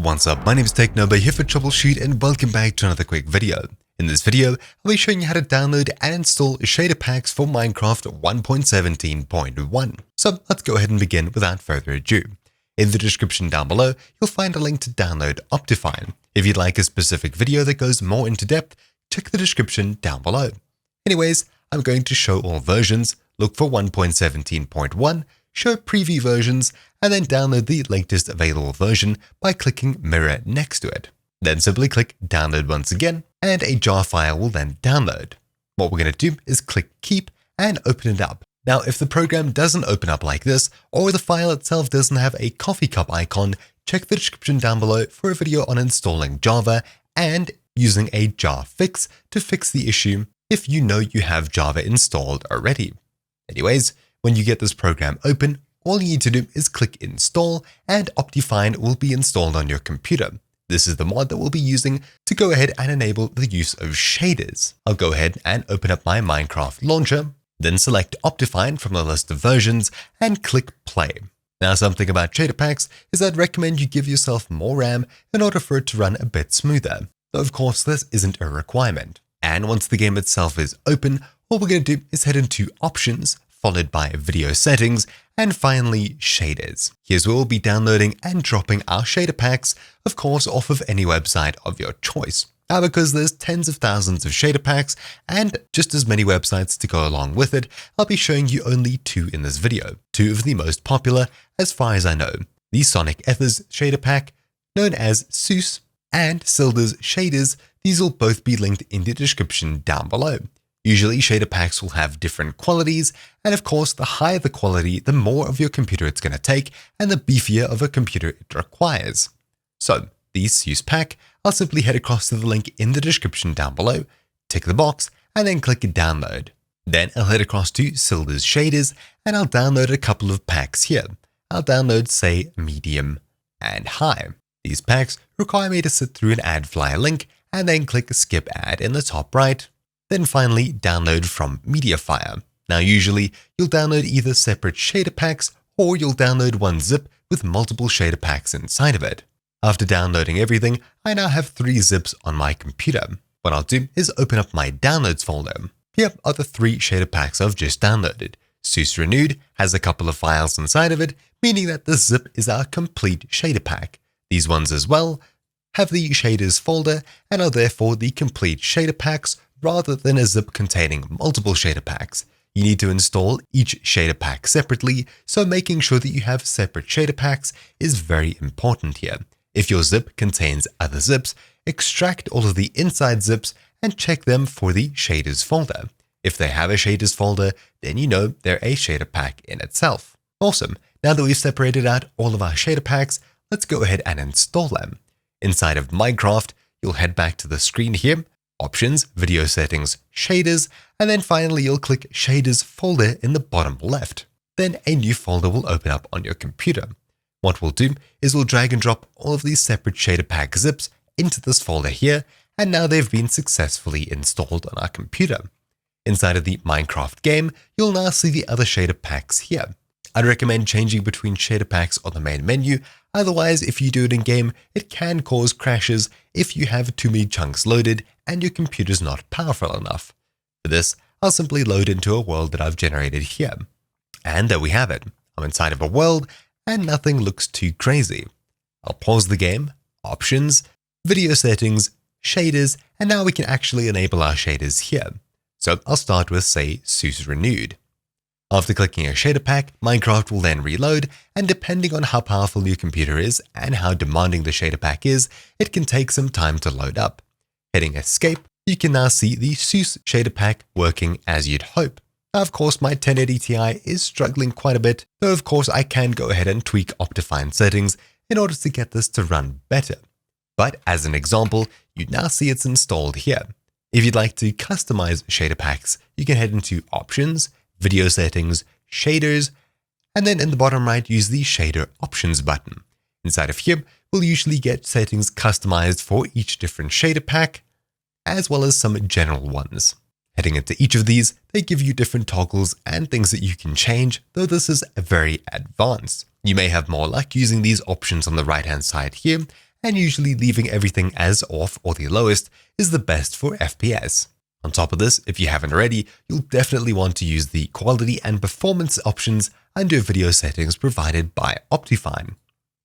What's up, my name is TechNoba here for Troubleshoot and welcome back to another quick video. In this video, I'll be showing you how to download and install Shaderpacks for Minecraft 1.17.1. So let's go ahead and begin without further ado. In the description down below, you'll find a link to download Optifine. If you'd like a specific video that goes more into depth, check the description down below. Anyways, I'm going to show all versions, look for 1.17.1, show preview versions, and then download the latest available version by clicking mirror next to it. Then simply click download once again, and a jar file will then download. What we're going to do is click keep and open it up. Now, if the program doesn't open up like this, or the file itself doesn't have a coffee cup icon, check the description down below for a video on installing Java and using a jar fix to fix the issue if you know you have Java installed already. Anyways, when you get this program open, all you need to do is click install and Optifine will be installed on your computer. This is the mod that we'll be using to go ahead and enable the use of shaders. I'll go ahead and open up my Minecraft launcher, then select Optifine from the list of versions and click play. Now, something about Shaderpacks is I'd recommend you give yourself more RAM in order for it to run a bit smoother. Though of course this isn't a requirement. And once the game itself is open, all we're going to do is head into options, followed by video settings, and finally shaders. Here's where we'll be downloading and dropping our shader packs, of course off of any website of your choice. Now, because there's tens of thousands of shader packs and just as many websites to go along with it, I'll be showing you only two in this video, two of the most popular as far as I know. The Sonic Ethers shader pack, known as SEUS, and Sildurs shaders. These will both be linked in the description down below. Usually shader packs will have different qualities, and of course the higher the quality, the more of your computer it's going to take and the beefier of a computer it requires. So the SEUS pack, I'll simply head across to the link in the description down below, tick the box, and then click download. Then I'll head across to Sildurs shaders and I'll download a couple of packs here. I'll download, say, medium and high. These packs require me to sit through an ad flyer link and then click skip ad in the top right. Then finally download from MediaFire. Now usually you'll download either separate shader packs or you'll download one zip with multiple shader packs inside of it. After downloading everything, I now have 3 zips on my computer. What I'll do is open up my downloads folder. Here are the 3 shader packs I've just downloaded. SEUS Renewed has a couple of files inside of it, meaning that this zip is our complete shader pack. These ones as well have the shaders folder and are therefore the complete shader packs rather than a zip containing multiple shader packs. You need to install each shader pack separately, so making sure that you have separate shader packs is very important here. If your zip contains other zips, extract all of the inside zips and check them for the shaders folder. If they have a shaders folder, then you know they're a shader pack in itself. Awesome. Now that we've separated out all of our shader packs, let's go ahead and install them. Inside of Minecraft, you'll head back to the screen here, options, video settings, shaders, and then finally you'll click shaders folder in the bottom left. Then a new folder will open up on your computer. What we'll do is we'll drag and drop all of these separate shader pack zips into this folder here, and now they've been successfully installed on our computer. Inside of the Minecraft game, you'll now see the other shader packs here. I'd recommend changing between shader packs on the main menu, otherwise if you do it in game, it can cause crashes if you have too many chunks loaded and your computer's not powerful enough. For this, I'll simply load into a world that I've generated here. And there we have it. I'm inside of a world and nothing looks too crazy. I'll pause the game, options, video settings, shaders, and now we can actually enable our shaders here. So I'll start with, say, SEUS Renewed. After clicking a shader pack, Minecraft will then reload, and depending on how powerful your computer is and how demanding the shader pack is, it can take some time to load up. Hitting escape, you can now see the SEUS shader pack working as you'd hope. Now, of course, my 1080 Ti is struggling quite a bit, though of course I can go ahead and tweak Optifine settings in order to get this to run better. But as an example, you now see it's installed here. If you'd like to customize shader packs, you can head into options, video settings, shaders, and then in the bottom right, use the shader options button. Inside of here, we'll usually get settings customized for each different shader pack, as well as some general ones. Heading into each of these, they give you different toggles and things that you can change, though this is very advanced. You may have more luck using these options on the right hand side here, and usually leaving everything as off or the lowest is the best for FPS. On top of this, if you haven't already, you'll definitely want to use the quality and performance options under video settings provided by Optifine.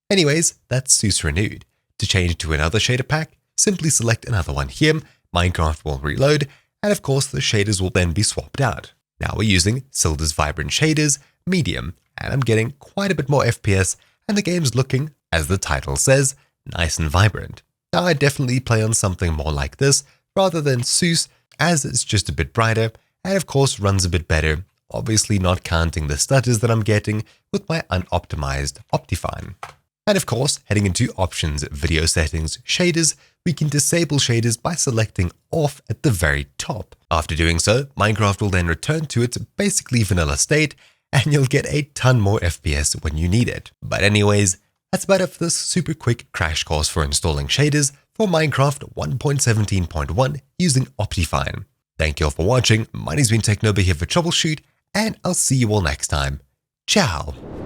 Anyways, that's SEUS renewed. To change to another shader pack, simply select another one here, Minecraft will reload, and of course the shaders will then be swapped out. Now we're using Sildurs Vibrant Shaders, Medium, and I'm getting quite a bit more FPS, and the game's looking, as the title says, nice and vibrant. Now I definitely play on something more like this, rather than SEUS, as it's just a bit brighter, and of course runs a bit better, obviously not counting the stutters that I'm getting with my unoptimized Optifine. And of course, heading into Options, Video Settings, Shaders, we can disable shaders by selecting Off at the very top. After doing so, Minecraft will then return to its basically vanilla state, and you'll get a ton more FPS when you need it. But anyways, that's about it for this super quick crash course for installing shaders for Minecraft 1.17.1 using Optifine. Thank you all for watching, my name's been Technoba here for Troubleshoot, and I'll see you all next time. Ciao!